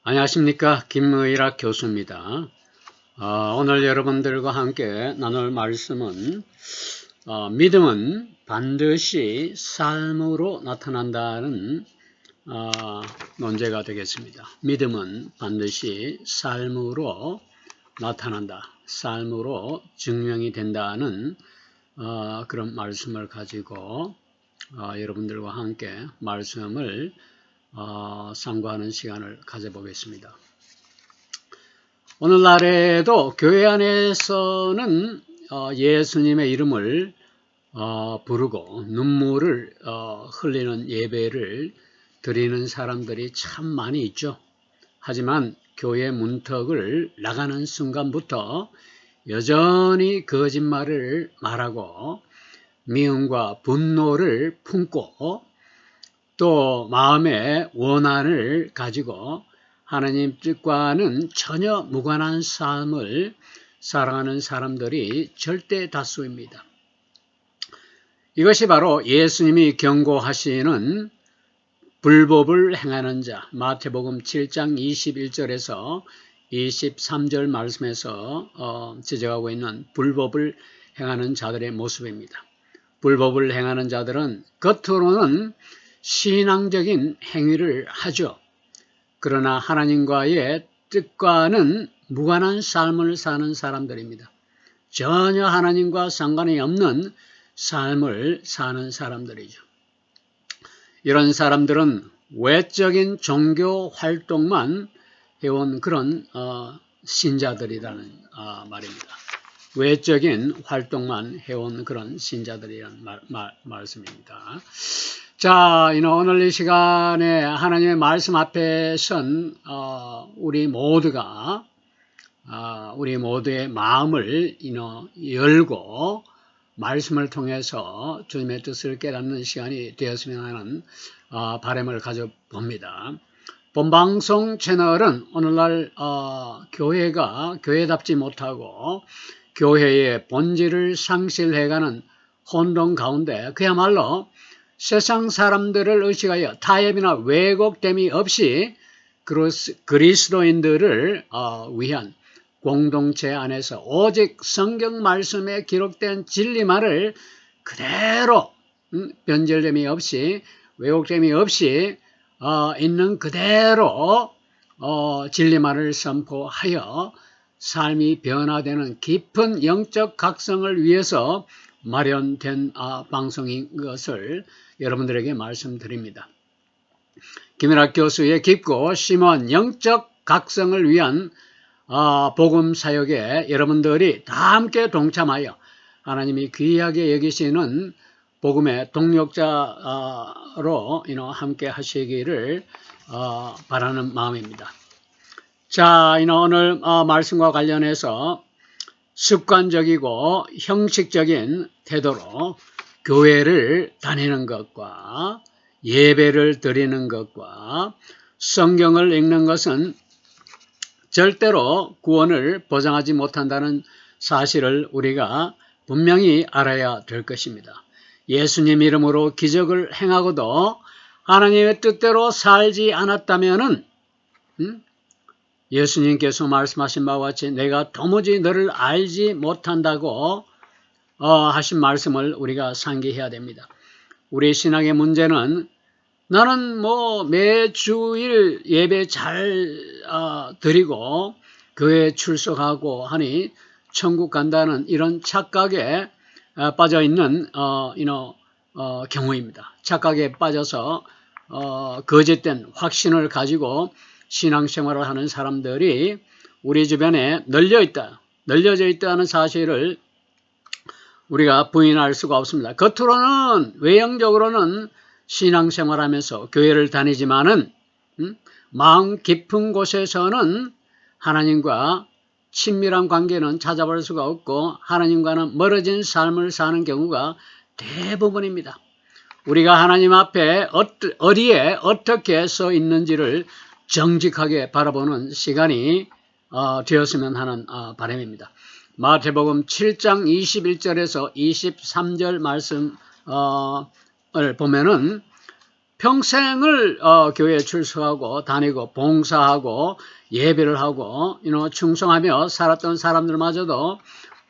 안녕하십니까, 김의락 교수입니다. 오늘 여러분들과 함께 나눌 말씀은 믿음은 반드시 삶으로 나타난다는 논제가 되겠습니다. 믿음은 반드시 삶으로 나타난다, 삶으로 증명이 된다는 그런 말씀을 가지고 여러분들과 함께 말씀을 상고하는 시간을 가져보겠습니다. 오늘날에도 교회 안에서는 예수님의 이름을 부르고 눈물을 흘리는 예배를 드리는 사람들이 참 많이 있죠. 하지만 교회 문턱을 나가는 순간부터 여전히 거짓말을 말하고 미움과 분노를 품고 또 마음의 원한을 가지고 하나님 뜻과는 전혀 무관한 삶을 살아가는 사람들이 절대 다수입니다. 이것이 바로 예수님이 경고하시는 불법을 행하는 자, 마태복음 7장 21절에서 23절 말씀에서 지적하고 있는 불법을 행하는 자들의 모습입니다. 불법을 행하는 자들은 겉으로는 신앙적인 행위를 하죠. 그러나 하나님과의 뜻과는 무관한 삶을 사는 사람들입니다. 전혀 하나님과 상관이 없는 삶을 사는 사람들이죠. 이런 사람들은 외적인 종교 활동만 해온 그런 신자들이라는 말입니다. 외적인 활동만 해온 그런 신자들이라는 말씀입니다. 자, 오늘 이 시간에 하나님의 말씀 앞에 선 우리 모두가 우리 모두의 마음을 열고 말씀을 통해서 주님의 뜻을 깨닫는 시간이 되었으면 하는 바람을 가져봅니다. 본방송 채널은 오늘날 교회가 교회답지 못하고 교회의 본질을 상실해가는 혼돈 가운데 그야말로 세상 사람들을 의식하여 타협이나 왜곡됨이 없이 그리스도인들을 위한 공동체 안에서 오직 성경 말씀에 기록된 진리만을 그대로 변절됨이 없이 왜곡됨이 없이 있는 그대로 진리만을 선포하여 삶이 변화되는 깊은 영적 각성을 위해서 마련된 방송인 것을 여러분들에게 말씀드립니다. 김의락 교수의 깊고 심오한 영적 각성을 위한 복음 사역에 여러분들이 다 함께 동참하여 하나님이 귀하게 여기시는 복음의 동력자로 함께 하시기를 바라는 마음입니다. 자, 오늘 말씀과 관련해서 습관적이고 형식적인 태도로 교회를 다니는 것과 예배를 드리는 것과 성경을 읽는 것은 절대로 구원을 보장하지 못한다는 사실을 우리가 분명히 알아야 될 것입니다. 예수님 이름으로 기적을 행하고도 하나님의 뜻대로 살지 않았다면은 예수님께서 말씀하신 바와 같이 내가 도무지 너를 알지 못한다고 하신 말씀을 우리가 상기해야 됩니다. 우리 신앙의 문제는 나는 매주일 예배 잘 드리고 교회에 출석하고 하니 천국 간다는 이런 착각에 빠져 있는 경우입니다. 착각에 빠져서 거짓된 확신을 가지고 신앙생활을 하는 사람들이 우리 주변에 널려져 있다는 사실을 우리가 부인할 수가 없습니다. 겉으로는 외형적으로는 신앙생활하면서 교회를 다니지만은 마음 깊은 곳에서는 하나님과 친밀한 관계는 찾아볼 수가 없고 하나님과는 멀어진 삶을 사는 경우가 대부분입니다. 우리가 하나님 앞에 어디에 어떻게 서 있는지를 정직하게 바라보는 시간이 되었으면 하는 바람입니다. 마태복음 7장 21절에서 23절 말씀을 보면은 평생을 교회에 출석하고 다니고 봉사하고 예배를 하고 충성하며 살았던 사람들마저도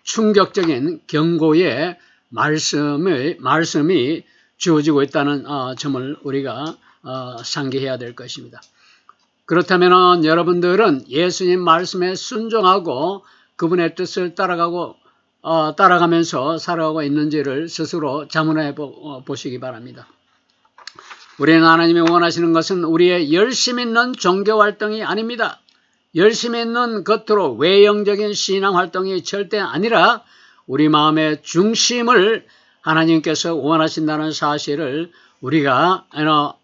충격적인 경고의 말씀이 주어지고 있다는 점을 우리가 상기해야 될 것입니다. 그렇다면 여러분들은 예수님 말씀에 순종하고 그분의 뜻을 따라가면서 살아가고 있는지를 스스로 자문해 보시기 바랍니다. 우리는 하나님이 원하시는 것은 우리의 열심 있는 종교활동이 아닙니다. 열심 있는 겉으로 외형적인 신앙활동이 절대 아니라 우리 마음의 중심을 하나님께서 원하신다는 사실을 우리가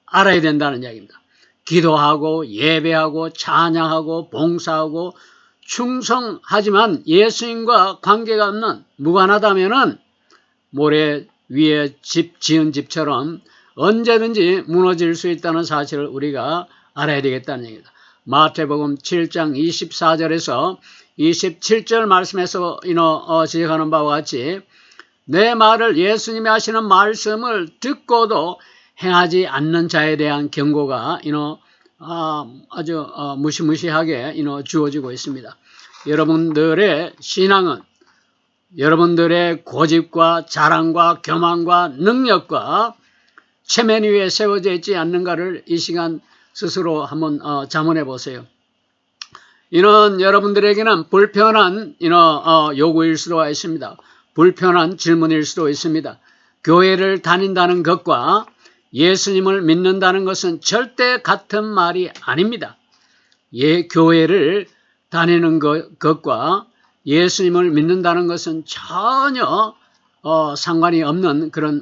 알아야 된다는 이야기입니다. 기도하고 예배하고 찬양하고 봉사하고 충성하지만 예수님과 관계가 없는 무관하다면은 모래 위에 지은 집처럼 언제든지 무너질 수 있다는 사실을 우리가 알아야 되겠다는 얘기입니다. 마태복음 7장 24절에서 27절 말씀에서 지적하는 바와 같이 내 말을 예수님이 하시는 말씀을 듣고도 행하지 않는 자에 대한 경고가 아주 무시무시하게 주어지고 있습니다. 여러분들의 신앙은 여러분들의 고집과 자랑과 교만과 능력과 체면 위에 세워져 있지 않는가를 이 시간 스스로 한번 자문해 보세요. 이는 여러분들에게는 불편한 요구일 수도 있습니다. 불편한 질문일 수도 있습니다. 교회를 다닌다는 것과 예수님을 믿는다는 것은 절대 같은 말이 아닙니다. 교회를 다니는 것과 예수님을 믿는다는 것은 전혀 상관이 없는 그런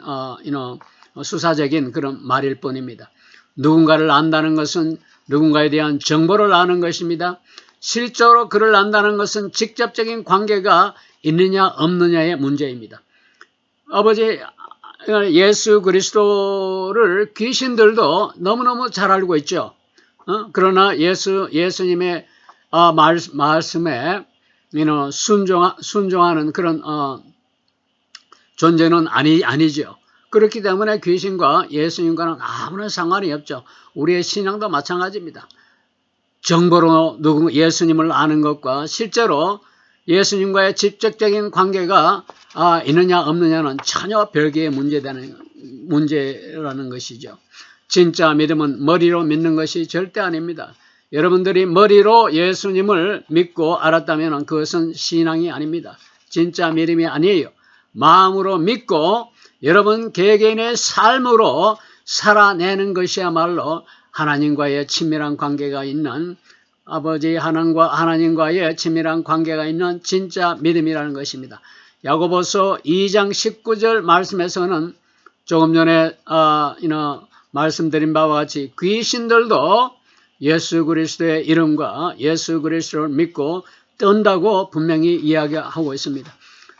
수사적인 그런 말일 뿐입니다. 누군가를 안다는 것은 누군가에 대한 정보를 아는 것입니다. 실제로 그를 안다는 것은 직접적인 관계가 있느냐 없느냐의 문제입니다. 아버지 예수 그리스도를 귀신들도 너무너무 잘 알고 있죠. 그러나 예수님의 말씀에 순종하는 그런 존재는 아니죠. 그렇기 때문에 귀신과 예수님과는 아무런 상관이 없죠. 우리의 신앙도 마찬가지입니다. 정보로 예수님을 아는 것과 실제로 예수님과의 직접적인 관계가 있느냐 없느냐는 전혀 별개의 문제라는 것이죠. 진짜 믿음은 머리로 믿는 것이 절대 아닙니다. 여러분들이 머리로 예수님을 믿고 알았다면 그것은 신앙이 아닙니다. 진짜 믿음이 아니에요. 마음으로 믿고 여러분 개개인의 삶으로 살아내는 것이야말로 하나님과의 친밀한 관계가 있는 아버지 하나님과의 친밀한 관계가 있는 진짜 믿음이라는 것입니다. 야고보서 2장 19절 말씀에서는 조금 전에 말씀드린 바와 같이 귀신들도 예수 그리스도의 이름과 예수 그리스도를 믿고 뜬다고 분명히 이야기하고 있습니다.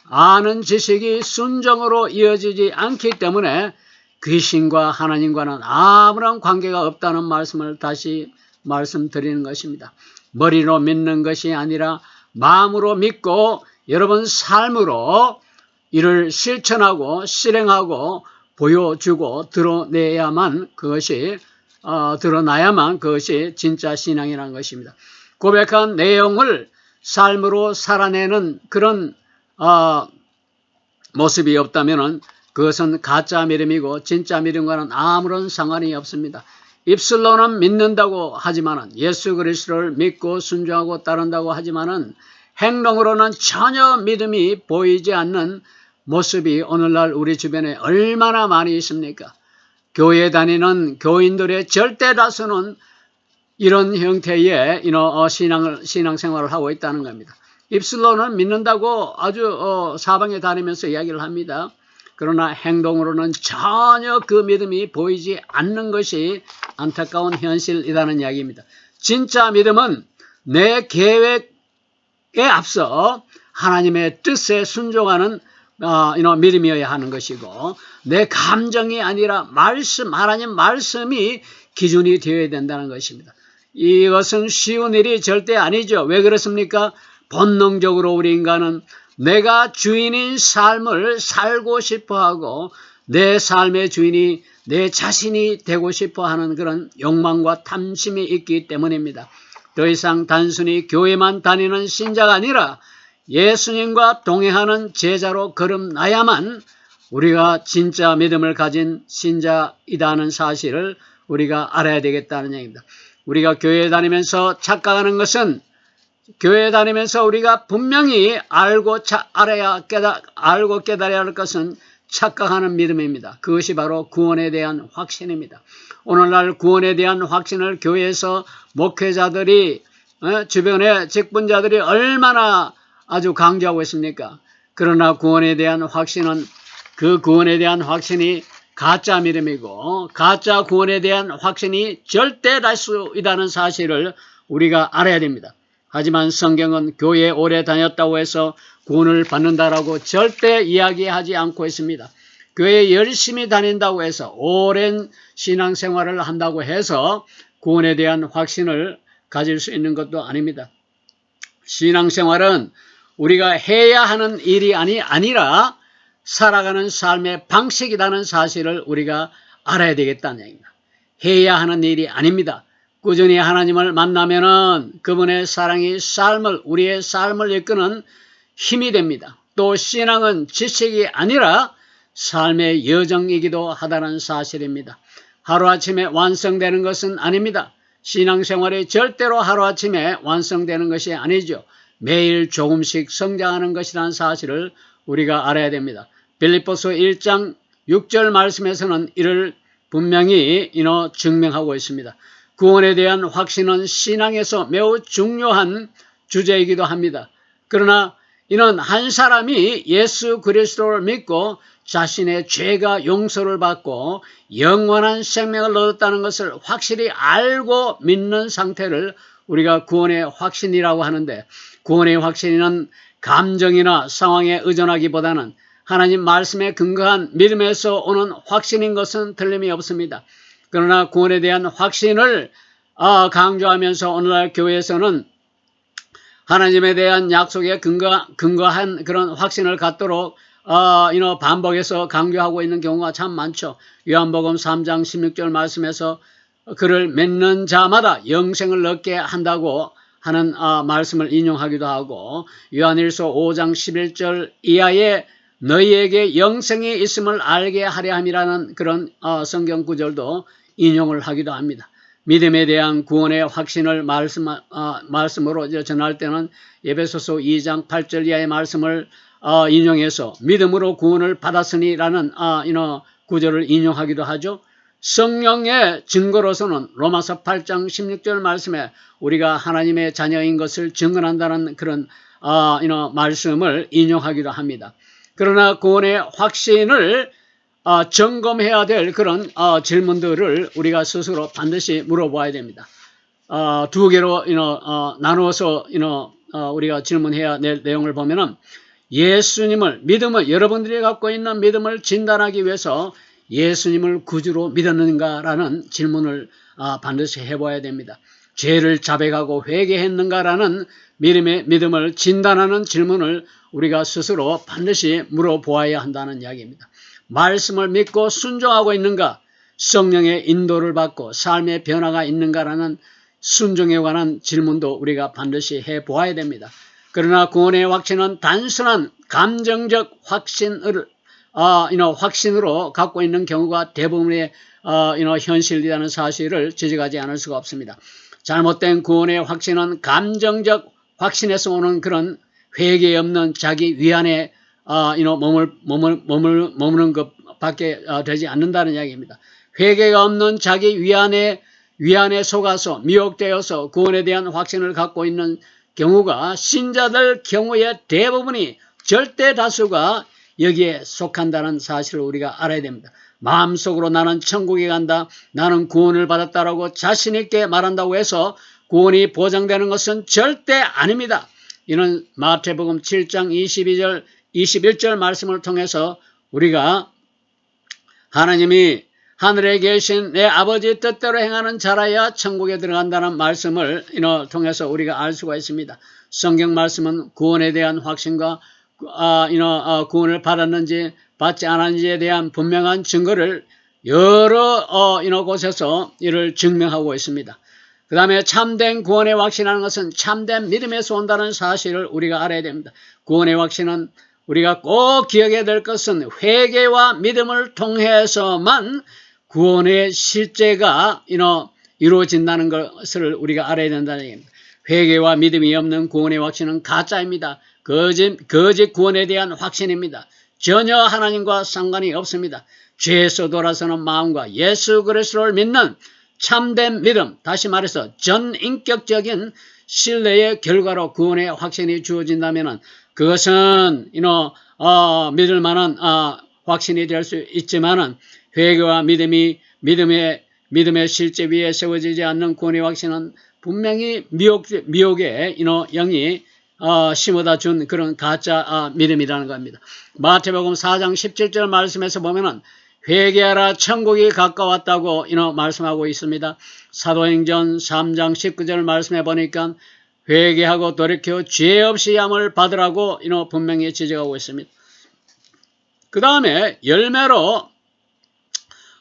아는 지식이 순종으로 이어지지 않기 때문에 귀신과 하나님과는 아무런 관계가 없다는 말씀을 다시 말씀드리는 것입니다. 머리로 믿는 것이 아니라 마음으로 믿고 여러분 삶으로 이를 실천하고 실행하고 보여주고 드러나야만 그것이 진짜 신앙이라는 것입니다. 고백한 내용을 삶으로 살아내는 그런 모습이 없다면 그것은 가짜 믿음이고 진짜 믿음과는 아무런 상관이 없습니다. 입술로는 믿는다고 하지만은 예수 그리스도를 믿고 순종하고 따른다고 하지만은 행동으로는 전혀 믿음이 보이지 않는 모습이 오늘날 우리 주변에 얼마나 많이 있습니까? 교회 다니는 교인들의 절대 다수는 이런 형태의 신앙생활을 하고 있다는 겁니다. 입술로는 믿는다고 아주 사방에 다니면서 이야기를 합니다. 그러나 행동으로는 전혀 그 믿음이 보이지 않는 것이 안타까운 현실이라는 이야기입니다. 진짜 믿음은 내 계획에 앞서 하나님의 뜻에 순종하는 믿음이어야 하는 것이고 내 감정이 아니라 하나님 말씀이 기준이 되어야 된다는 것입니다. 이것은 쉬운 일이 절대 아니죠. 왜 그렇습니까? 본능적으로 우리 인간은 내가 주인인 삶을 살고 싶어하고 내 삶의 주인이 내 자신이 되고 싶어 하는 그런 욕망과 탐심이 있기 때문입니다. 더 이상 단순히 교회만 다니는 신자가 아니라 예수님과 동행하는 제자로 거듭나야만 우리가 진짜 믿음을 가진 신자이다는 사실을 우리가 알아야 되겠다는 얘기입니다. 우리가 교회에 다니면서 착각하는 것은 교회에 다니면서 우리가 분명히 알고 깨달아야 할 것은 착각하는 믿음입니다. 그것이 바로 구원에 대한 확신입니다. 오늘날 구원에 대한 확신을 교회에서 목회자들이 주변의 직분자들이 얼마나 아주 강조하고 있습니까? 그러나 구원에 대한 확신은 그 구원에 대한 확신이 가짜 믿음이고 가짜 구원에 대한 확신이 절대 다수이다는 사실을 우리가 알아야 됩니다. 하지만 성경은 교회에 오래 다녔다고 해서 구원을 받는다라고 절대 이야기하지 않고 있습니다. 교회에 열심히 다닌다고 해서 오랜 신앙생활을 한다고 해서 구원에 대한 확신을 가질 수 있는 것도 아닙니다. 신앙생활은 우리가 해야 하는 일이 아니라 살아가는 삶의 방식이라는 사실을 우리가 알아야 되겠다는 얘기입니다. 해야 하는 일이 아닙니다. 꾸준히 하나님을 만나면은 그분의 사랑이 우리의 삶을 이끄는 힘이 됩니다. 또 신앙은 지식이 아니라 삶의 여정이기도 하다는 사실입니다. 하루아침에 완성되는 것은 아닙니다. 신앙생활이 절대로 하루아침에 완성되는 것이 아니죠. 매일 조금씩 성장하는 것이라는 사실을 우리가 알아야 됩니다. 빌립보서 1장 6절 말씀에서는 이를 분명히 증명하고 있습니다. 구원에 대한 확신은 신앙에서 매우 중요한 주제이기도 합니다. 그러나 이는 한 사람이 예수 그리스도를 믿고 자신의 죄가 용서를 받고 영원한 생명을 얻었다는 것을 확실히 알고 믿는 상태를 우리가 구원의 확신이라고 하는데, 구원의 확신은 감정이나 상황에 의존하기보다는 하나님 말씀에 근거한 믿음에서 오는 확신인 것은 틀림이 없습니다. 그러나 구원에 대한 확신을 강조하면서 오늘날 교회에서는 하나님에 대한 약속에 근거한 그런 확신을 갖도록 반복해서 강조하고 있는 경우가 참 많죠. 요한복음 3장 16절 말씀에서 그를 믿는 자마다 영생을 얻게 한다고 하는 말씀을 인용하기도 하고, 요한일서 5장 11절 이하에 너희에게 영생이 있음을 알게 하려 함이라는 그런 성경 구절도 인용을 하기도 합니다. 믿음에 대한 구원의 확신을 말씀으로 전할 때는 에베소서 2장 8절 이하의 말씀을 인용해서 믿음으로 구원을 받았으니라는 구절을 인용하기도 하죠. 성령의 증거로서는 로마서 8장 16절 말씀에 우리가 하나님의 자녀인 것을 증언한다는 그런 말씀을 인용하기도 합니다. 그러나 구원의 확신을 점검해야 될 그런 질문들을 우리가 스스로 반드시 물어봐야 됩니다. 두 개로 나누어서 우리가 질문해야 될 내용을 보면은, 믿음을 여러분들이 갖고 있는 믿음을 진단하기 위해서 예수님을 구주로 믿었는가라는 질문을 반드시 해봐야 됩니다. 죄를 자백하고 회개했는가라는 믿음을 진단하는 질문을 우리가 스스로 반드시 물어보아야 한다는 이야기입니다. 말씀을 믿고 순종하고 있는가, 성령의 인도를 받고 삶의 변화가 있는가라는 순종에 관한 질문도 우리가 반드시 해보아야 됩니다. 그러나 구원의 확신은 단순한 감정적 확신으로 갖고 있는 경우가 대부분의 현실이라는 사실을 지적하지 않을 수가 없습니다. 잘못된 구원의 확신은 감정적 확신에서 오는 그런 회개 없는 자기 위안에 머무는 것밖에 되지 않는다는 이야기입니다. 회개가 없는 자기 위안에 속아서 미혹되어서 구원에 대한 확신을 갖고 있는 경우가 신자들 경우의 대부분이 절대 다수가 여기에 속한다는 사실을 우리가 알아야 됩니다. 마음속으로 나는 천국에 간다, 나는 구원을 받았다라고 자신 있게 말한다고 해서 구원이 보장되는 것은 절대 아닙니다. 이는 마태복음 7장 21절 말씀을 통해서 우리가 하나님이 하늘에 계신 내 아버지 뜻대로 행하는 자라야 천국에 들어간다는 말씀을 통해서 우리가 알 수가 있습니다. 성경 말씀은 구원에 대한 확신과 구원을 받았는지 받지 않았는지에 대한 분명한 증거를 여러 곳에서 이를 증명하고 있습니다. 그 다음에 참된 구원의 확신이라는 것은 참된 믿음에서 온다는 사실을 우리가 알아야 됩니다. 구원의 확신은 우리가 꼭 기억해야 될 것은 회개와 믿음을 통해서만 구원의 실제가 이루어진다는 것을 우리가 알아야 된다는 얘기입니다. 회개와 믿음이 없는 구원의 확신은 가짜입니다. 거짓 구원에 대한 확신입니다. 전혀 하나님과 상관이 없습니다. 죄에서 돌아서는 마음과 예수 그리스도를 믿는 참된 믿음, 다시 말해서 전인격적인 신뢰의 결과로 구원의 확신이 주어진다면 그것은 믿을 만한 확신이 될 수 있지만은 회개와 믿음의 실제 위에 세워지지 않는 구원의 확신은 분명히 미혹의 영이 심어다 준 그런 가짜 믿음이라는 겁니다. 마태복음 4장 17절 말씀에서 보면은 회개하라 천국이 가까웠다고 말씀하고 있습니다. 사도행전 3장 19절 말씀해 보니까 회개하고 돌이켜 죄 없이 함을 받으라고 분명히 지적하고 있습니다. 그 다음에 열매로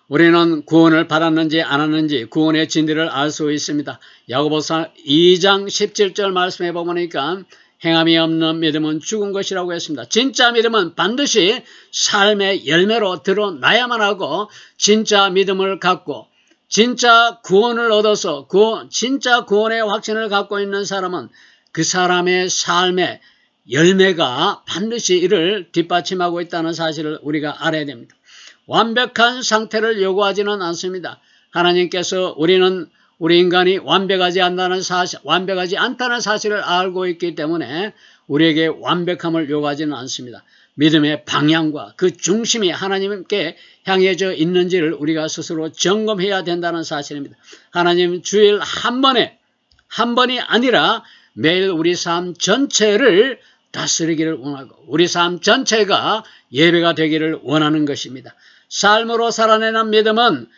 우리는 구원을 받았는지 안 받았는지 구원의 진리를 알 수 있습니다. 야고보서 2장 17절 말씀해 보니까 행함이 없는 믿음은 죽은 것이라고 했습니다. 진짜 믿음은 반드시 삶의 열매로 드러나야만 하고 진짜 믿음을 갖고 진짜 구원을 얻어서 진짜 구원의 확신을 갖고 있는 사람은 그 사람의 삶의 열매가 반드시 이를 뒷받침하고 있다는 사실을 우리가 알아야 됩니다. 완벽한 상태를 요구하지는 않습니다. 하나님께서 우리 인간이 완벽하지 않다는 사실을 알고 있기 때문에 우리에게 완벽함을 요구하지는 않습니다. 믿음의 방향과 그 중심이 하나님께 향해져 있는지를 우리가 스스로 점검해야 된다는 사실입니다. 하나님 주일 한 번이 아니라 매일 우리 삶 전체를 다스리기를 원하고 우리 삶 전체가 예배가 되기를 원하는 것입니다. 삶으로 살아내는 믿음은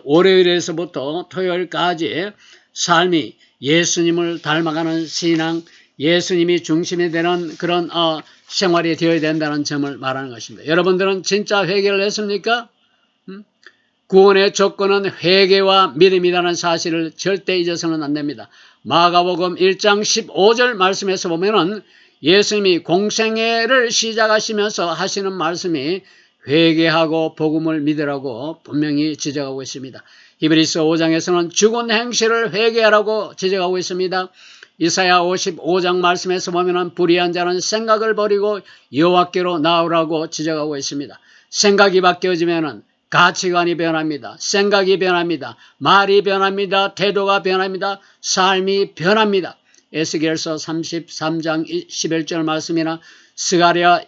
월요일에서부터 토요일까지 삶이 예수님을 닮아가는 신앙, 예수님이 중심이 되는 그런 생활이 되어야 된다는 점을 말하는 것입니다. 여러분들은 진짜 회개를 했습니까? 구원의 조건은 회개와 믿음이라는 사실을 절대 잊어서는 안 됩니다. 마가복음 1장 15절 말씀에서 보면은 예수님이 공생애를 시작하시면서 하시는 말씀이 회개하고 복음을 믿으라고 분명히 지적하고 있습니다. 히브리서 5장에서는 죽은 행실을 회개하라고 지적하고 있습니다. 이사야 55장 말씀에서 보면 불의한 자는 생각을 버리고 여호와께로 나오라고 지적하고 있습니다. 생각이 바뀌어지면 가치관이 변합니다. 생각이 변합니다. 말이 변합니다. 태도가 변합니다. 삶이 변합니다. 에스겔서 33장 11절 말씀이나 스가랴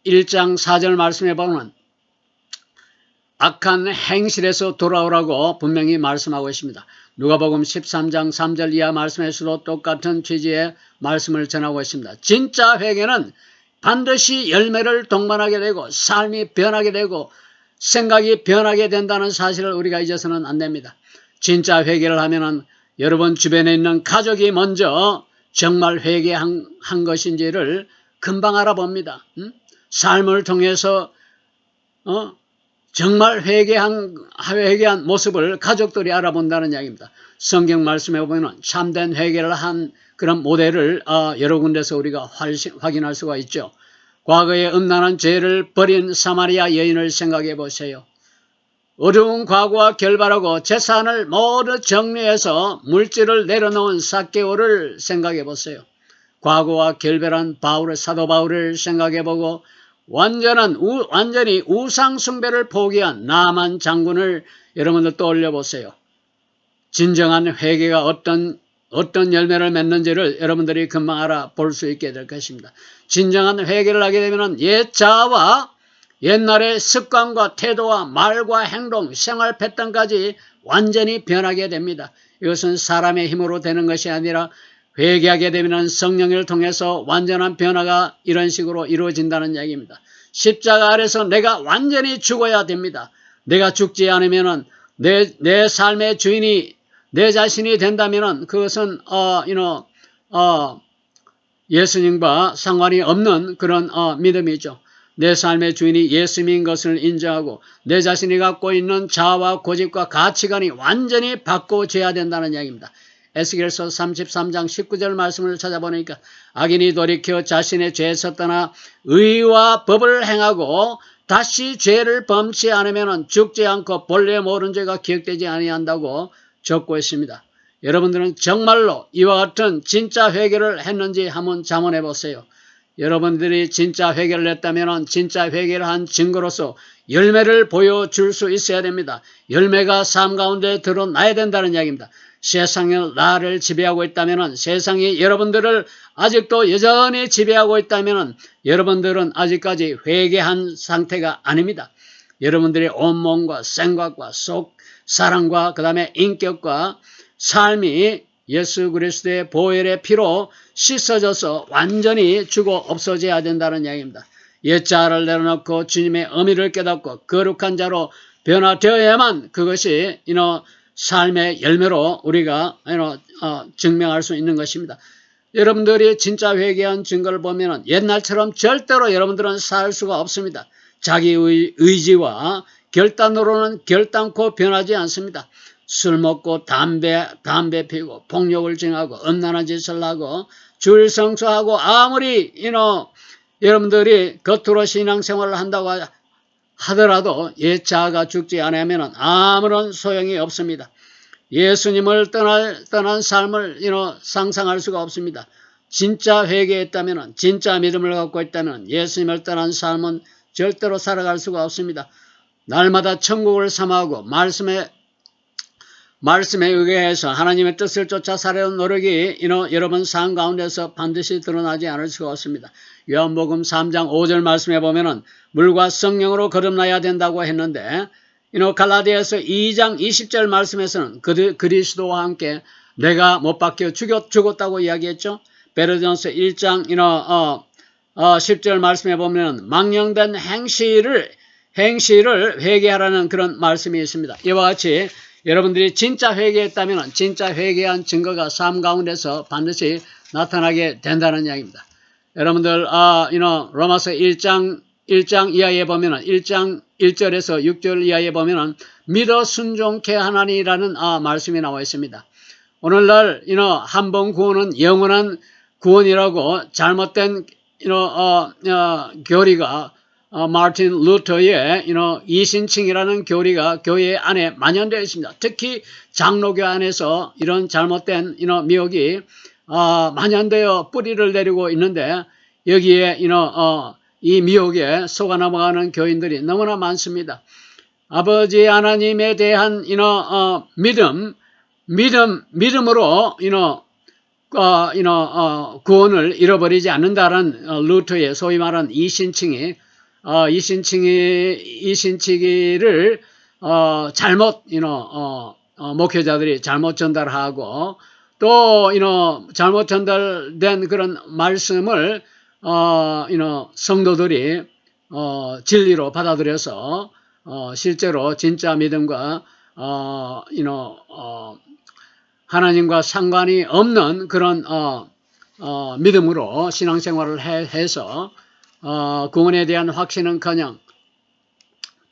1장 4절 말씀해 보면 악한 행실에서 돌아오라고 분명히 말씀하고 있습니다. 누가복음 13장 3절 이하 말씀에서도 똑같은 취지의 말씀을 전하고 있습니다. 진짜 회개는 반드시 열매를 동반하게 되고 삶이 변하게 되고 생각이 변하게 된다는 사실을 우리가 잊어서는 안 됩니다. 진짜 회개를 하면은 여러분 주변에 있는 가족이 먼저 정말 회개한 것인지를 금방 알아봅니다. 삶을 통해서 정말 회개한 모습을 가족들이 알아본다는 이야기입니다. 성경 말씀에 보면 참된 회개를 한 그런 모델을 여러 군데서 우리가 확인할 수가 있죠. 과거에 음란한 죄를 버린 사마리아 여인을 생각해 보세요. 어두운 과거와 결발하고 재산을 모두 정리해서 물질을 내려놓은 삭개오를 생각해 보세요. 과거와 결별한 사도 바울을 생각해 보고 완전히 우상 숭배를 포기한 나만 장군을 여러분들 떠올려 보세요. 진정한 회개가 어떤 열매를 맺는지를 여러분들이 금방 알아볼 수 있게 될 것입니다. 진정한 회개를 하게 되면 옛 자아와 옛날의 습관과 태도와 말과 행동, 생활 패턴까지 완전히 변하게 됩니다. 이것은 사람의 힘으로 되는 것이 아니라 회개하게 되면 성령을 통해서 완전한 변화가 이런 식으로 이루어진다는 얘기입니다. 십자가 아래서 내가 완전히 죽어야 됩니다. 내가 죽지 않으면 내 삶의 주인이 내 자신이 된다면 그것은 예수님과 상관이 없는 그런 믿음이죠. 내 삶의 주인이 예수님인 것을 인정하고 내 자신이 갖고 있는 자아와 고집과 가치관이 완전히 바꿔져야 된다는 이야기입니다. 에스겔서 33장 19절 말씀을 찾아보니까 악인이 돌이켜 자신의 죄에서 떠나 의와 법을 행하고 다시 죄를 범치 않으면 죽지 않고 본래 모른 죄가 기억되지 아니한다고 적고 있습니다. 여러분들은 정말로 이와 같은 진짜 회개를 했는지 한번 자문해 보세요. 여러분들이 진짜 회개를 했다면 진짜 회개를 한 증거로서 열매를 보여줄 수 있어야 됩니다. 열매가 삶 가운데 드러나야 된다는 이야기입니다. 세상이 나를 지배하고 있다면, 세상이 여러분들을 아직도 여전히 지배하고 있다면 여러분들은 아직까지 회개한 상태가 아닙니다. 여러분들의 온몸과 생각과 속, 사랑과 그 다음에 인격과 삶이 예수 그리스도의 보혈의 피로 씻어져서 완전히 죽어 없어져야 된다는 이야기입니다. 옛자를 내려놓고 주님의 의미를 깨닫고 거룩한 자로 변화되어야만 그것이 삶의 열매로 우리가 증명할 수 있는 것입니다. 여러분들이 진짜 회개한 증거를 보면 옛날처럼 절대로 여러분들은 살 수가 없습니다. 자기의 의지와 결단으로는 결단코 변하지 않습니다. 술 먹고 담배 피우고 폭력을 증하고 음란한 짓을 하고 주일 성수하고 아무리 여러분들이 겉으로 신앙생활을 한다고 하더라도 옛 자아가 죽지 않으면 아무런 소용이 없습니다. 예수님을 떠난 삶을 상상할 수가 없습니다. 진짜 회개했다면, 진짜 믿음을 갖고 있다면 예수님을 떠난 삶은 절대로 살아갈 수가 없습니다. 날마다 천국을 삼아하고 말씀에 의해서 하나님의 뜻을 쫓아 살아온 노력이 여러분 삶 가운데서 반드시 드러나지 않을 수가 없습니다. 요한복음 3장 5절 말씀에 보면은 물과 성령으로 거듭나야 된다고 했는데 갈라디아서 2장 20절 말씀에서는 그리스도와 함께 내가 못 박혀 죽었다고 이야기했죠. 베드로전서 1장 10절 말씀에 보면 망령된 행실을 회개하라는 그런 말씀이 있습니다. 이와 같이 여러분들이 진짜 회개했다면 진짜 회개한 증거가 삶 가운데서 반드시 나타나게 된다는 이야기입니다. 여러분들 로마서 1장 이하에 보면은 1장 1절에서 6절 이하에 보면은 믿어 순종케 하나니라는 말씀이 나와 있습니다. 오늘날 한 번 구원은 영원한 구원이라고 잘못된 교리가 마틴 루터의 이신칭이라는 교리가 교회 안에 만연되어 있습니다. 특히 장로교 안에서 이런 잘못된 미혹이 만연되어 뿌리를 내리고 있는데 여기에 이 미혹에 속아 넘어가는 교인들이 너무나 많습니다. 아버지 하나님에 대한 믿음으로 구원을 잃어버리지 않는다는 루터의 소위 말하는 이신칭이를 잘못 목회자들이 잘못 전달하고 또 잘못 전달된 그런 말씀을 성도들이 진리로 받아들여서 실제로 진짜 믿음과 하나님과 상관이 없는 그런 믿음으로 신앙생활을 해서 구원에 대한 확신은커녕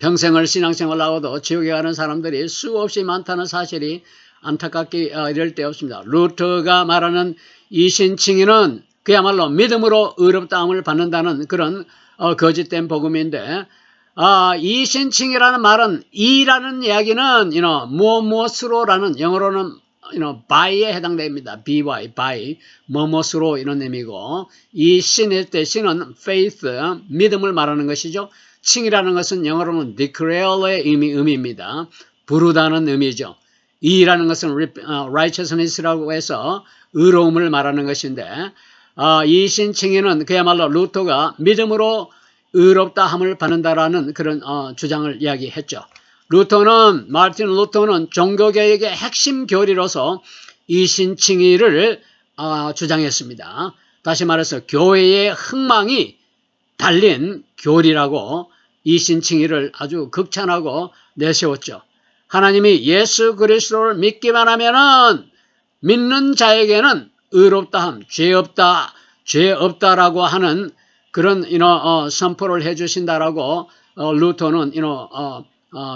평생을 신앙생활을 하고도 지옥에 가는 사람들이 수없이 많다는 사실이 안타깝게 이럴 데 없습니다. 루터가 말하는 이신칭의는 그야말로 믿음으로 의롭다함을 받는다는 그런 거짓된 복음인데 이신칭이라는 말은 이라는 이야기는 무엇으로라는 영어로는 by에 해당됩니다. by 무엇으로 이런 의미고 이 신일 때 신은 faith 믿음을 말하는 것이죠. 칭이라는 것은 영어로는 declare의 의미입니다. 부르다는 의미죠. 이라는 것은 righteousness라고 해서 의로움을 말하는 것인데 이 신칭의는 그야말로 루터가 믿음으로 의롭다함을 받는다라는 그런 주장을 이야기했죠. 마틴 루터는 종교개혁의 핵심 교리로서 이신칭의를 주장했습니다. 다시 말해서 교회의 흥망이 달린 교리라고 이신칭의를 아주 극찬하고 내세웠죠. 하나님이 예수 그리스도를 믿기만 하면은 믿는 자에게는 의롭다함, 죄 없다라고 하는 그런 선포를 해주신다라고 루터는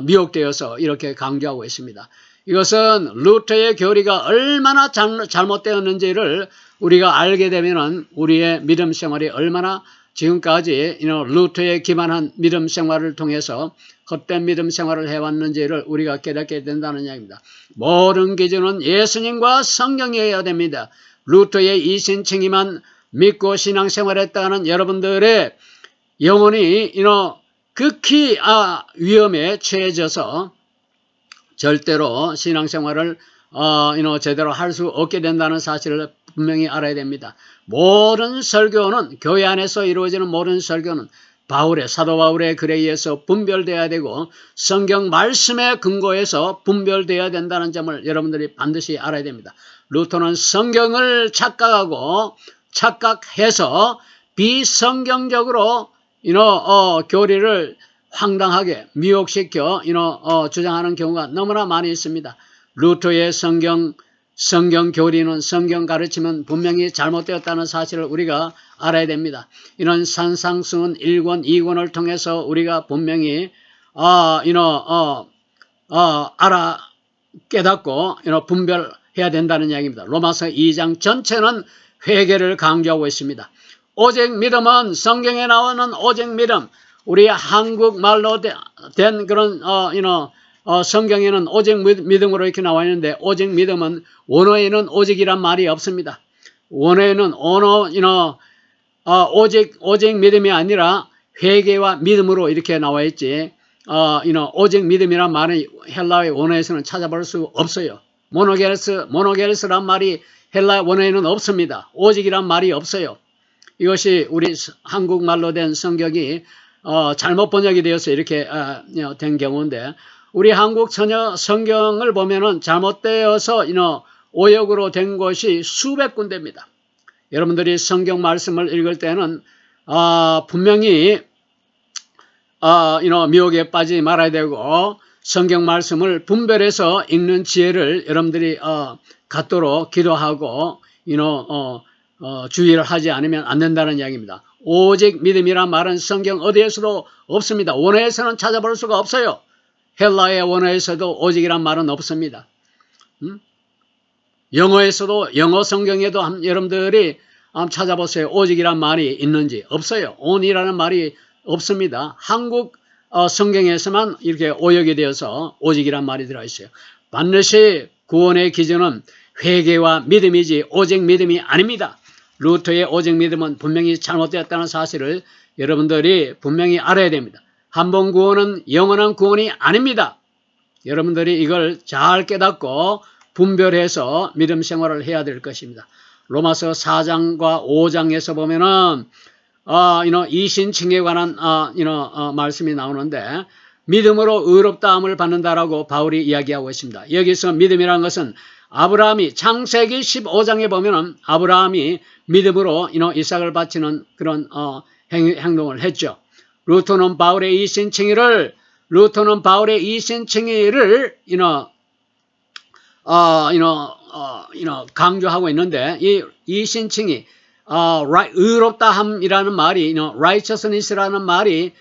미혹되어서 이렇게 강조하고 있습니다. 이것은 루터의 교리가 얼마나 잘못되었는지를 우리가 알게 되면은 우리의 믿음 생활이 얼마나 지금까지 루터에 기반한 믿음 생활을 통해서 헛된 믿음 생활을 해왔는지를 우리가 깨닫게 된다는 이야기입니다. 모든 기준은 예수님과 성경이어야 됩니다. 루터의 이신칭의만 믿고 신앙생활했다는 여러분들의 영혼이 극히 위험에 처해져서 절대로 신앙생활을 제대로 할 수 없게 된다는 사실을 분명히 알아야 됩니다. 모든 설교는 교회 안에서 이루어지는 모든 설교는 사도 바울의 글에 의해서 분별되어야 되고 성경 말씀에 근거해서 분별되어야 된다는 점을 여러분들이 반드시 알아야 됩니다. 루터는 성경을 착각해서 비성경적으로 교리를 황당하게 미혹시켜 주장하는 경우가 너무나 많이 있습니다. 루터의 성경 교리는 성경 가르침은 분명히 잘못되었다는 사실을 우리가 알아야 됩니다. 이런 산상수훈 1권, 2권을 통해서 우리가 분명히 깨닫고 분별해야 된다는 이야기입니다. 로마서 2장 전체는 회개를 강조하고 있습니다. 오직 믿음은 성경에 나오는 오직 믿음, 우리 한국말로 된 그런 성경에는 오직 믿음으로 이렇게 나와 있는데 오직 믿음은 원어에는 오직이란 말이 없습니다. 원어에는 오직 믿음이 아니라 회개와 믿음으로 이렇게 나와 있지 오직 믿음이란 말은 헬라의 원어에서는 찾아볼 수 없어요. 모노게르스란 말이 헬라 원어에는 없습니다. 오직이란 말이 없어요. 이것이 우리 한국말로 된 성경이 잘못 번역이 되어서 이렇게 된 경우인데 우리 한국 성경을 보면은 잘못되어서 오역으로 된 것이 수백 군데입니다. 여러분들이 성경 말씀을 읽을 때는 분명히 미혹에 빠지지 말아야 되고 성경 말씀을 분별해서 읽는 지혜를 여러분들이 갖도록 기도하고 주의를 하지 않으면 안 된다는 이야기입니다. 오직 믿음이란 말은 성경 어디에서도 없습니다. 원어에서는 찾아볼 수가 없어요. 헬라의 원어에서도 오직이란 말은 없습니다. 영어에서도 영어 성경에도 여러분들이 한번 찾아보세요. 오직이란 말이 있는지 없어요. on이라는 말이 없습니다. 한국 성경에서만 이렇게 오역이 되어서 오직이란 말이 들어있어요. 반드시 구원의 기준은 회개와 믿음이지 오직 믿음이 아닙니다. 루터의 오직 믿음은 분명히 잘못되었다는 사실을 여러분들이 분명히 알아야 됩니다. 한 번 구원은 영원한 구원이 아닙니다. 여러분들이 이걸 잘 깨닫고 분별해서 믿음 생활을 해야 될 것입니다. 로마서 4장과 5장에서 보면은 이신칭에 관한 말씀이 나오는데 믿음으로 의롭다함을 받는다라고 바울이 이야기하고 있습니다. 여기서 믿음이라는 것은 아브라함이 창세기 15장에 보면은 아브라함이 믿음으로 이삭을 바치는 그런 행동을 했죠. 루터는 바울의 이신칭의를 강조하고 있는데 이 이신칭의 의롭다함이라는 말이 righteousness라는 말이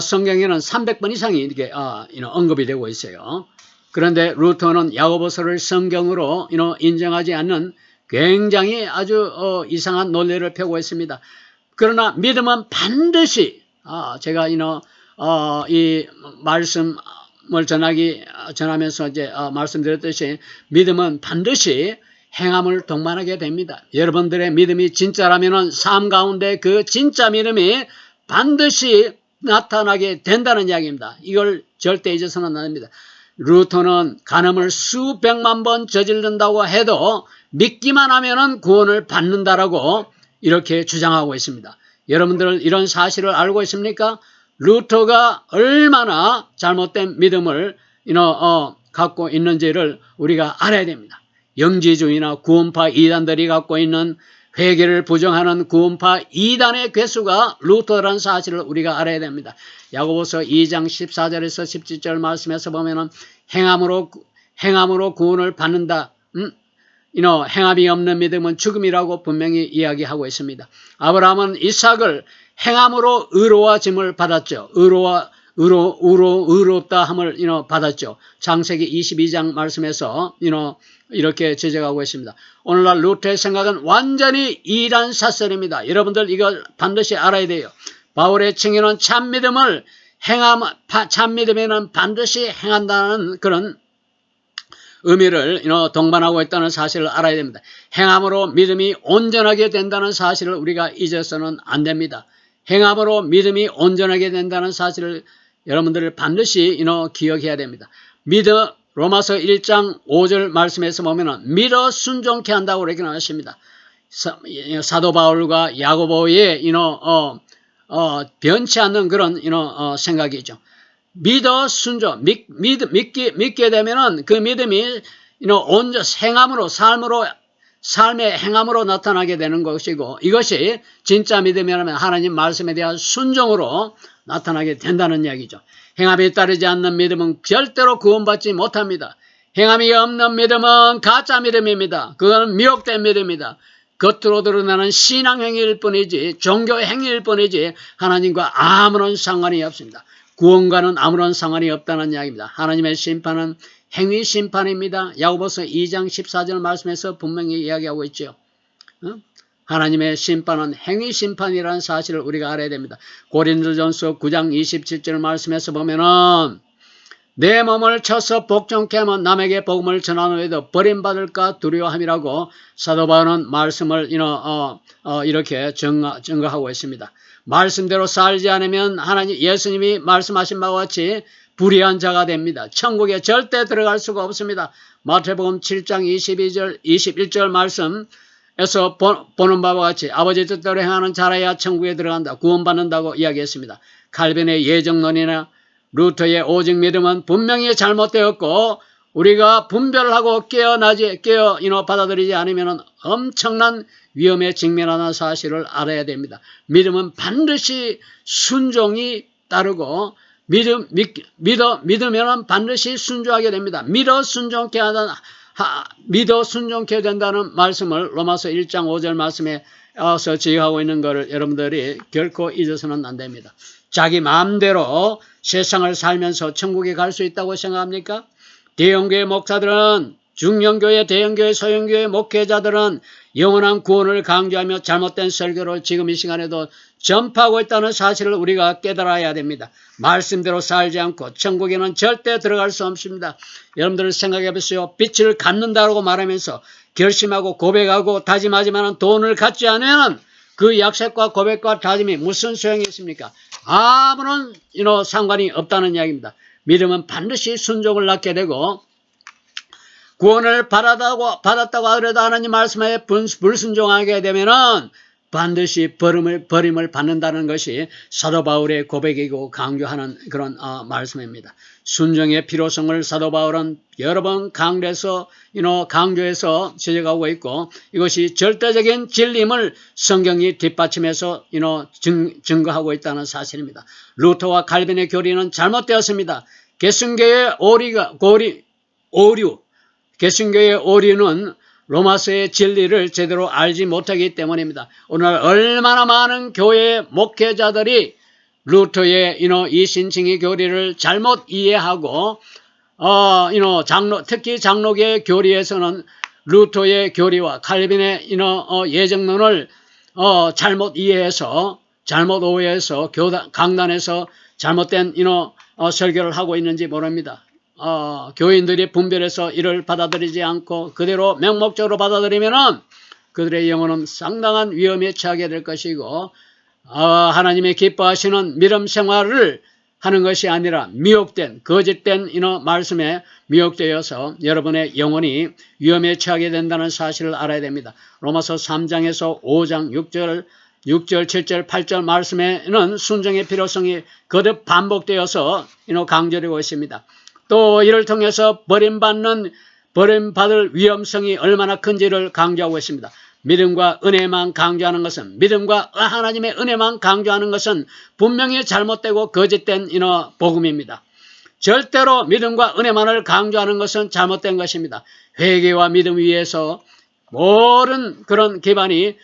성경에는 300번 이상이 이렇게 언급이 되고 있어요. 그런데 루터는 야고보서를 성경으로 인정하지 않는 굉장히 아주 이상한 논리를 펴고 있습니다. 그러나 믿음은 반드시 제가 이 말씀을 전하면서 이제 말씀드렸듯이 믿음은 반드시 행함을 동반하게 됩니다. 여러분들의 믿음이 진짜라면은 삶 가운데 그 진짜 믿음이 반드시 나타나게 된다는 이야기입니다. 이걸 절대 잊어서는 안 됩니다. 루터는 간음을 수백만 번 저지른다고 해도 믿기만 하면은 구원을 받는다라고 이렇게 주장하고 있습니다. 여러분들 이런 사실을 알고 있습니까? 루터가 얼마나 잘못된 믿음을 갖고 있는지를 우리가 알아야 됩니다. 영지주의나 구원파 이단들이 갖고 있는 회개를 부정하는 구원파 이단의 괴수가 루터라는 사실을 우리가 알아야 됩니다. 야고보서 2장 14절에서 17절 말씀에서 보면은 행함으로 구원을 받는다. 행함이 없는 믿음은 죽음이라고 분명히 이야기하고 있습니다. 아브라함은 이삭을 행함으로 의로워짐을 받았죠. 의롭다 함을 받았죠. 창세기 22장 말씀에서 이렇게 지적하고 있습니다. 오늘날 루터의 생각은 완전히 이란 사설입니다. 여러분들 이걸 반드시 알아야 돼요. 바울의 증인은 참믿음에는 반드시 행한다는 그런 의미를 동반하고 있다는 사실을 알아야 됩니다. 행함으로 믿음이 온전하게 된다는 사실을 우리가 잊어서는 안 됩니다. 행함으로 믿음이 온전하게 된다는 사실을 여러분들 반드시 기억해야 됩니다. 로마서 1장 5절 말씀에서 보면은 믿어 순종케 한다고 이렇게 나왔습니다. 사도 바울과 야고보의 변치 않는 그런 생각이죠. 믿어 순종, 믿게 되면은 그 믿음이 행함으로 삶의 행함으로 나타나게 되는 것이고, 이것이 진짜 믿음이라면 하나님 말씀에 대한 순종으로 나타나게 된다는 이야기죠. 행함이 따르지 않는 믿음은 절대로 구원받지 못합니다. 행함이 없는 믿음은 가짜 믿음입니다. 그건 미혹된 믿음입니다. 겉으로 드러나는 신앙행위일 뿐이지, 종교행위일 뿐이지 하나님과 아무런 상관이 없습니다. 구원과는 아무런 상관이 없다는 이야기입니다. 하나님의 심판은 행위 심판입니다. 야고보서 2장 14절 말씀에서 분명히 이야기하고 있죠. 하나님의 심판은 행위 심판이라는 사실을 우리가 알아야 됩니다. 고린도전서 9장 27절 말씀에서 보면은 내 몸을 쳐서 복종케 하면 남에게 복음을 전한 후에도 버림받을까 두려워함이라고 사도 바울은 말씀을 이렇게 증거하고 있습니다. 말씀대로 살지 않으면 예수님이 말씀하신 바와 같이 불의한 자가 됩니다. 천국에 절대 들어갈 수가 없습니다. 마태복음 7장 21절 말씀에서 보는 바와 같이 아버지 뜻대로 행하는 자라야 천국에 들어간다, 구원받는다고 이야기했습니다. 칼빈의 예정론이나 루터의 오직 믿음은 분명히 잘못되었고, 우리가 분별하고 받아들이지 않으면 엄청난 위험에 직면하는 사실을 알아야 됩니다. 믿음은 반드시 순종이 따르고, 믿으면 반드시 순종하게 됩니다. 믿어 순종케 된다는 말씀을 로마서 1장 5절 말씀에서 지적하고 있는 것을 여러분들이 결코 잊어서는 안 됩니다. 자기 마음대로 세상을 살면서 천국에 갈 수 있다고 생각합니까? 대형교회 목사들은, 중형교회, 대형교회, 소형교회 목회자들은 영원한 구원을 강조하며 잘못된 설교를 지금 이 시간에도 전파하고 있다는 사실을 우리가 깨달아야 됩니다. 말씀대로 살지 않고 천국에는 절대 들어갈 수 없습니다. 여러분들 생각해 보세요. 빛을 갖는다고 말하면서 결심하고 고백하고 다짐하지만 돈을 갖지 않으면 그 약속과 고백과 다짐이 무슨 소용이 있습니까? 아무런 상관이 없다는 이야기입니다. 믿음은 반드시 순종을 낳게 되고, 구원을 받았다고 하더라도 하나님 말씀에 불순종하게 되면은 반드시 버림을 받는다는 것이 사도 바울의 고백이고 강조하는 그런 말씀입니다. 순종의 필요성을 사도 바울은 여러 번 강조해서 지적하고 있고, 이것이 절대적인 진리임을 성경이 뒷받침해서 증거하고 있다는 사실입니다. 루터와 칼빈의 교리는 잘못되었습니다. 개신교의 개신교의 오류는 로마서의 진리를 제대로 알지 못하기 때문입니다. 오늘 얼마나 많은 교회 목회자들이 루터의 이신칭의 교리를 잘못 이해하고, 특히 장로교의 교리에서는 루터의 교리와 칼빈의 예정론을 잘못 이해해서, 잘못 오해해서 강단에서 잘못된 설교를 하고 있는지 모릅니다. 교인들이 분별해서 이를 받아들이지 않고 그대로 맹목적으로 받아들이면은 그들의 영혼은 상당한 위험에 처하게 될 것이고, 하나님의 기뻐하시는 믿음 생활을 하는 것이 아니라 미혹된, 거짓된 말씀에 미혹되어서 여러분의 영혼이 위험에 처하게 된다는 사실을 알아야 됩니다. 로마서 3장에서 5장 6절, 7절, 8절 말씀에는 순종의 필요성이 거듭 반복되어서 강조되고 있습니다. 또 이를 통해서 버림받을 위험성이 얼마나 큰지를 강조하고 있습니다. 믿음과 은혜만 강조하는 것은, 믿음과 하나님의 은혜만 강조하는 것은 분명히 잘못되고 거짓된 복음입니다. 절대로 믿음과 은혜만을 강조하는 것은 잘못된 것입니다. 회개와 믿음 위에서 모든 그런 기반이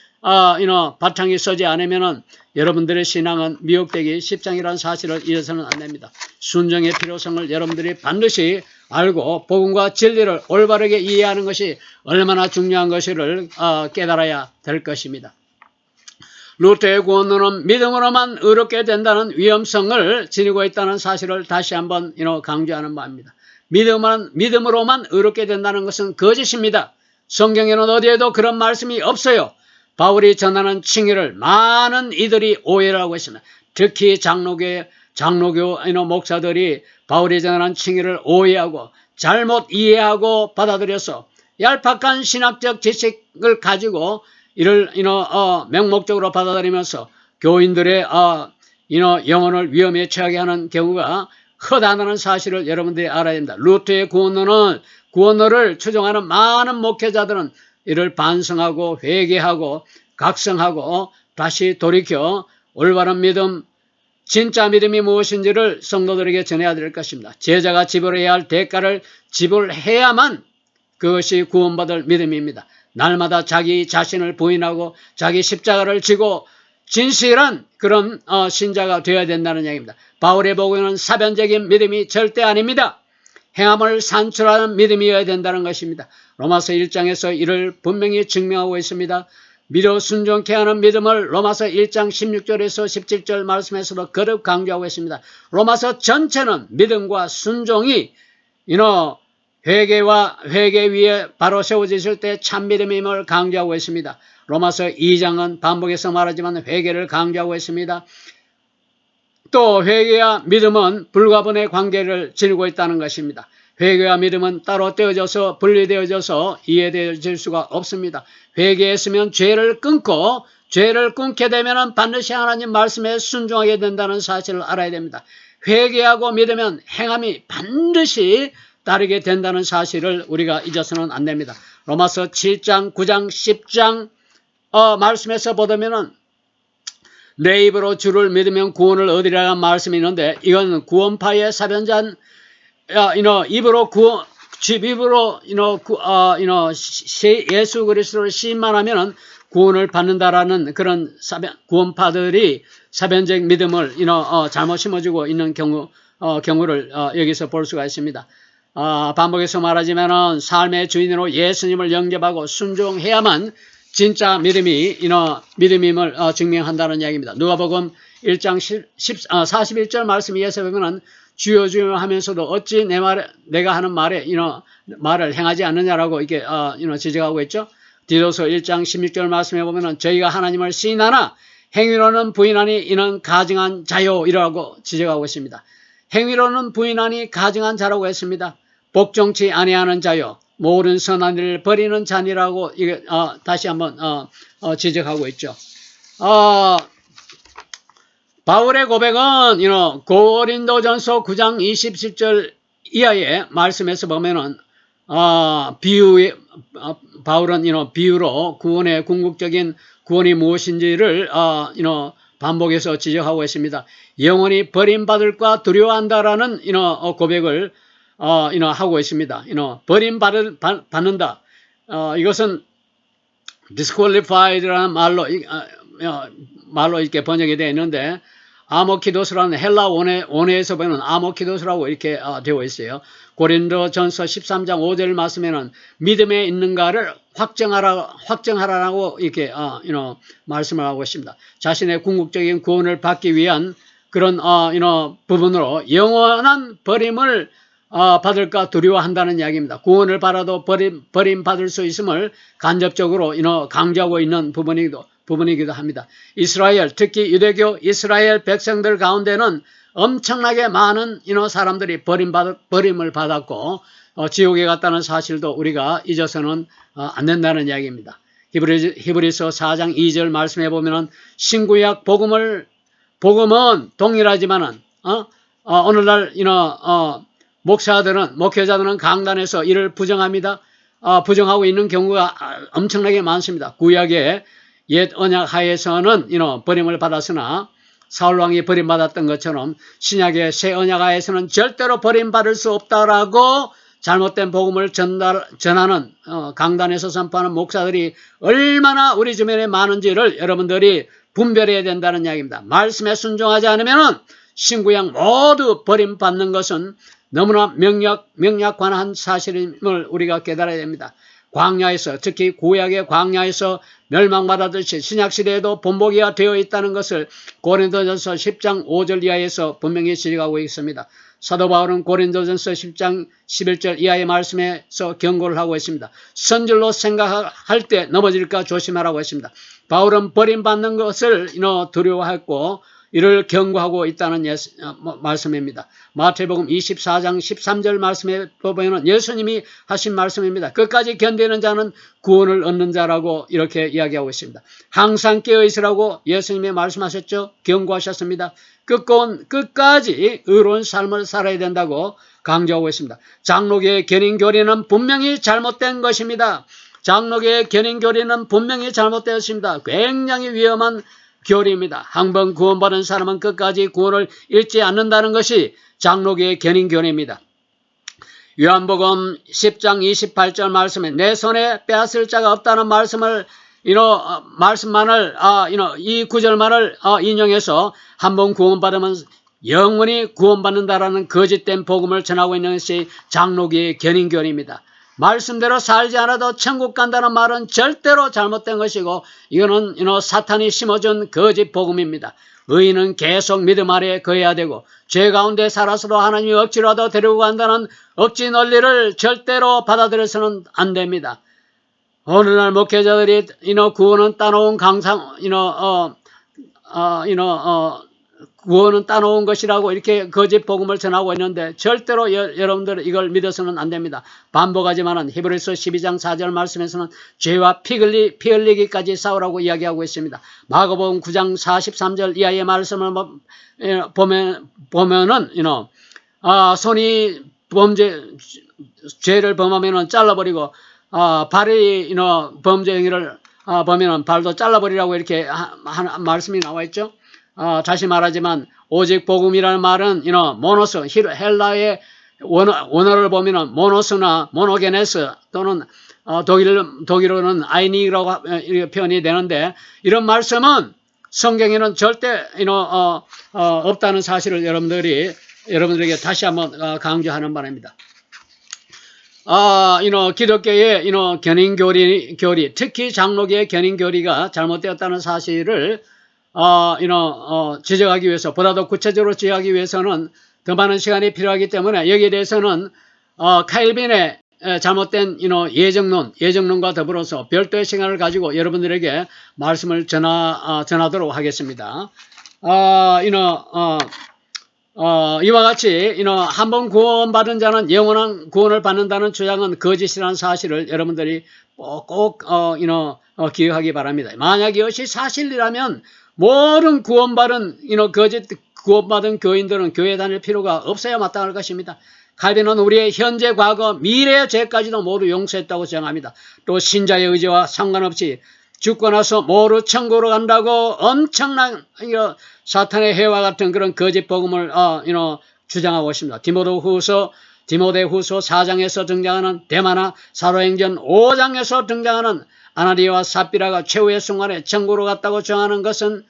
바탕이 서지 않으면은 여러분들의 신앙은 미혹되기 십상이라는 사실을 잊어서는 안 됩니다. 순종의 필요성을 여러분들이 반드시 알고 복음과 진리를 올바르게 이해하는 것이 얼마나 중요한 것을 깨달아야 될 것입니다. 루터의 구원론은 믿음으로만 의롭게 된다는 위험성을 지니고 있다는 사실을 다시 한번 강조하는 바입니다. 믿음으로만 의롭게 된다는 것은 거짓입니다. 성경에는 어디에도 그런 말씀이 없어요. 바울이 전하는 칭의를 많은 이들이 오해를 하고 있습니다. 특히 장로교 목사들이 바울이 전하는 칭의를 오해하고 잘못 이해하고 받아들여서 얄팍한 신학적 지식을 가지고 이를 맹목적으로 받아들이면서 교인들의 영혼을 위험에 처하게 하는 경우가 크다는 사실을 여러분들이 알아야 됩니다. 루터의 구원론을 추종하는 많은 목회자들은 이를 반성하고 회개하고 각성하고 다시 돌이켜 올바른 믿음, 진짜 믿음이 무엇인지를 성도들에게 전해야 될 것입니다. 제자가 지불해야 할 대가를 지불해야만 그것이 구원받을 믿음입니다. 날마다 자기 자신을 부인하고 자기 십자가를 지고 진실한 그런 신자가 되어야 된다는 얘기입니다. 바울의 복음은 사변적인 믿음이 절대 아닙니다. 행함을 산출하는 믿음이어야 된다는 것입니다. 로마서 1장에서 이를 분명히 증명하고 있습니다. 믿어 순종케 하는 믿음을 로마서 1장 16절에서 17절 말씀에서도 거듭 강조하고 있습니다. 로마서 전체는 믿음과 순종이 회개 위에 바로 세워지실 때 참믿음임을 강조하고 있습니다. 로마서 2장은 반복해서 말하지만 회개를 강조하고 있습니다. 또 회개와 믿음은 불가분의 관계를 지니고 있다는 것입니다. 회개와 믿음은 따로 떼어져서 분리되어져서 이해되어질 수가 없습니다. 회개했으면 죄를 끊고 죄를 끊게 되면 반드시 하나님 말씀에 순종하게 된다는 사실을 알아야 됩니다. 회개하고 믿으면 행함이 반드시 따르게 된다는 사실을 우리가 잊어서는 안 됩니다. 로마서 7장, 9장, 10장 말씀에서 보다면은 내 입으로 주를 믿으면 구원을 얻으리라는 말씀이 있는데 이건 구원파의 사변자 입으로 예수 그리스도를 시인만 하면은 구원을 받는다라는 그런 구원파들이 사변적 믿음을 잘못 심어주고 있는 경우를 여기서 볼 수가 있습니다. 반복해서 말하지만은 삶의 주인으로 예수님을 영접하고 순종해야만 진짜 믿음임을 증명한다는 이야기입니다. 누가복음 1장 41절 말씀 이에서 보면은 주여 주여 하면서도 어찌 내가 하는 말을 행하지 않느냐라고 이렇게 지적하고 있죠. 디도서 1장 16절 말씀에 보면은 저희가 하나님을 시인하나 행위로는 부인하니 이는 가증한 자요이라고 지적하고 있습니다. 행위로는 부인하니 가증한 자라고 했습니다. 복종치 아니하는 자요, 모든 선한 일을 버리는 자니라고 이게 다시 한번 지적하고 있죠. 바울의 고백은 고린도전서 9장 27절 이하의 말씀에서 보면은 바울은 비유로 구원의 궁극적인 구원이 무엇인지를 반복해서 지적하고 있습니다. 영원히 버림받을까 두려워한다라는 고백을 하고 있습니다. 버림받는다. 이것은 disqualified라는 말로 이렇게 번역이 되어 있는데 아모키도스라는 헬라 원어에서 보면 아모키도스라고 이렇게 되어 있어요. 고린도전서 13장 5절 말씀에는 믿음에 있는가를 확정하라고 이렇게 말씀을 하고 있습니다. 자신의 궁극적인 구원을 받기 위한 그런 부분으로 영원한 버림을 받을까 두려워한다는 이야기입니다. 구원을 받아도 버림받을 수 있음을 간접적으로 강조하고 있는 부분이기도 합니다. 이스라엘, 특히 유대교 이스라엘 백성들 가운데는 엄청나게 많은 사람들이 버림을 받았고 지옥에 갔다는 사실도 우리가 잊어서는 안 된다는 이야기입니다. 히브리서 4장 2절 말씀해 보면은 신구약 복음은 동일하지만은 오늘날 목회자들은 강단에서 이를 부정합니다. 부정하고 있는 경우가 엄청나게 많습니다. 구약의 옛 언약 하에서는 버림을 받았으나 사울왕이 버림받았던 것처럼 신약의 새 언약 하에서는 절대로 버림받을 수 없다라고 잘못된 복음을 전하는 강단에서 선포하는 목사들이 얼마나 우리 주변에 많은지를 여러분들이 분별해야 된다는 이야기입니다. 말씀에 순종하지 않으면 신구약 모두 버림받는 것은 너무나 명약관한 사실임을 우리가 깨달아야 됩니다. 광야에서, 특히 구약의 광야에서 멸망받았듯이 신약시대에도 본보기가 되어 있다는 것을 고린도전서 10장 5절 이하에서 분명히 지적하고 있습니다. 사도 바울은 고린도전서 10장 11절 이하의 말씀에서 경고를 하고 있습니다. 선질로 생각할 때 넘어질까 조심하라고 했습니다. 바울은 버림받는 것을 두려워했고 이를 경고하고 있다는 말씀입니다. 마태복음 24장 13절 말씀에 보면 예수님이 하신 말씀입니다. 끝까지 견디는 자는 구원을 얻는 자라고 이렇게 이야기하고 있습니다. 항상 깨어있으라고 예수님이 말씀하셨죠. 경고하셨습니다. 끝까지 의로운 삶을 살아야 된다고 강조하고 있습니다. 장로교의 견인교리는 분명히 잘못된 것입니다. 장로교의 견인교리는 분명히 잘못되었습니다. 굉장히 위험한 교리입니다. 한 번 구원받은 사람은 끝까지 구원을 잃지 않는다는 것이 장로교의 견인교리입니다. 요한복음 10장 28절 말씀에 내 손에 빼앗을 자가 없다는 말씀을 이 구절만을 인용해서 한 번 구원받으면 영원히 구원받는다라는 거짓된 복음을 전하고 있는 것이 장로교의 견인교리입니다. 말씀대로 살지 않아도 천국 간다는 말은 절대로 잘못된 것이고 이거는 사탄이 심어준 거짓 복음입니다. 의인은 계속 믿음 아래에 거해야 되고 죄 가운데 살아서도 하나님이 억지로라도 데리고 간다는 억지 논리를 절대로 받아들여서는 안 됩니다. 오늘날 목회자들이 구원은 따놓은 구원은 따놓은 것이라고 이렇게 거짓 복음을 전하고 있는데 절대로 여러분들 이걸 믿어서는 안 됩니다. 반복하지만은 히브리서 12장 4절 말씀에서는 죄와 피 흘리기까지 싸우라고 이야기하고 있습니다. 마가복음 9장 43절 이하의 말씀을 보면은 손이 죄를 범하면은 잘라버리고 발이 범죄 행위를 보면은 발도 잘라버리라고 이렇게 한 말씀이 나와 있죠. 다시 말하지만 오직 복음이라는 말은 모노스, 헬라의 원어를 보면은 모노스나 모노게네스 또는 독일어는 아이니라고 표현이 되는데 이런 말씀은 성경에는 절대 없다는 사실을 여러분들에게 다시 한번 강조하는 바랍니다. 기독교의 견인교리, 특히 장로교의 견인교리가 잘못되었다는 사실을 지적하기 위해서, 보다 더 구체적으로 지적하기 위해서는 더 많은 시간이 필요하기 때문에 여기에 대해서는 칼빈의 잘못된 예정론과 더불어서 별도의 시간을 가지고 여러분들에게 말씀을 전하도록 하겠습니다. 이와 같이 한 번 구원받은 자는 영원한 구원을 받는다는 주장은 거짓이라는 사실을 여러분들이 꼭 기억하기 바랍니다. 만약 이것이 사실이라면 모든 구원받은 구원받은 교인들은 교회 다닐 필요가 없어야 마땅할 것입니다. 칼빈은 우리의 현재, 과거, 미래의 죄까지도 모두 용서했다고 주장합니다. 또 신자의 의지와 상관없이 죽고 나서 모두 천국으로 간다고 엄청난 사탄의 해와 같은 그런 거짓 복음을 주장하고 있습니다. 디모데후서 4장에서 등장하는 데마나, 사도행전 5장에서 등장하는 아나니아와 삽비라가 최후의 순간에 천국으로 갔다고 주장하는 것은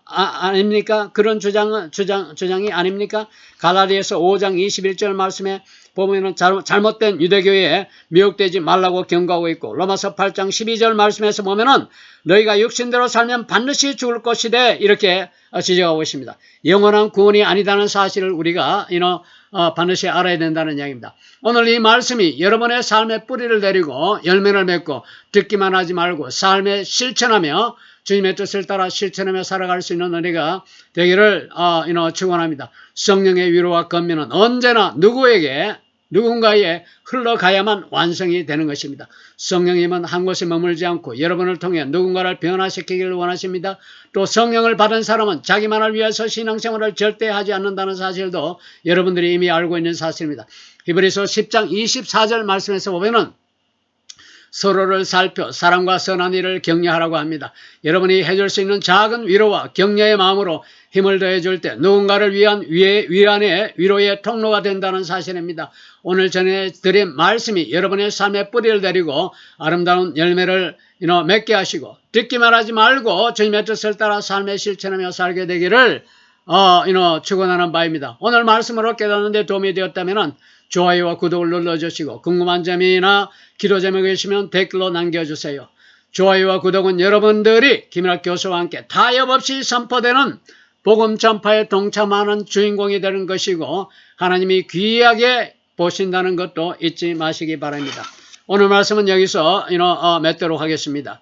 아닙니까? 그런 주장이 아닙니까? 갈라디아서 5장 21절 말씀에 보면은 잘못된 유대교에 미혹되지 말라고 경고하고 있고, 로마서 8장 12절 말씀에서 보면은 너희가 육신대로 살면 반드시 죽을 것이되 이렇게 지적하고 있습니다. 영원한 구원이 아니다는 사실을 우리가 반드시 알아야 된다는 이야기입니다. 오늘 이 말씀이 여러분의 삶의 뿌리를 내리고 열매를 맺고 듣기만 하지 말고 삶에 실천하며 주님의 뜻을 따라 실천하며 살아갈 수 있는 은혜가 되기를 축원합니다. 성령의 위로와 권면은 언제나 누군가에 흘러가야만 완성이 되는 것입니다. 성령님은 한 곳에 머물지 않고 여러분을 통해 누군가를 변화시키기를 원하십니다. 또 성령을 받은 사람은 자기만을 위해서 신앙생활을 절대 하지 않는다는 사실도 여러분들이 이미 알고 있는 사실입니다. 히브리서 10장 24절 말씀에서 보면은 서로를 살펴 사랑과 선한 일을 격려하라고 합니다. 여러분이 해줄 수 있는 작은 위로와 격려의 마음으로 힘을 더해줄 때 누군가를 위한 위안의 위로의 통로가 된다는 사실입니다. 오늘 전해드린 말씀이 여러분의 삶의 뿌리를 내리고 아름다운 열매를 맺게 하시고 듣기만 하지 말고 주님의 뜻을 따라 삶에 실천하며 살게 되기를 축원하는 바입니다. 오늘 말씀으로 깨닫는 데 도움이 되었다면 좋아요와 구독을 눌러주시고 궁금한 점이나 기도 제목이 계시면 댓글로 남겨주세요. 좋아요와 구독은 여러분들이 김일학 교수와 함께 타협 없이 선포되는 복음 전파에 동참하는 주인공이 되는 것이고 하나님이 귀하게 보신다는 것도 잊지 마시기 바랍니다. 오늘 말씀은 여기서 맺도록 하겠습니다.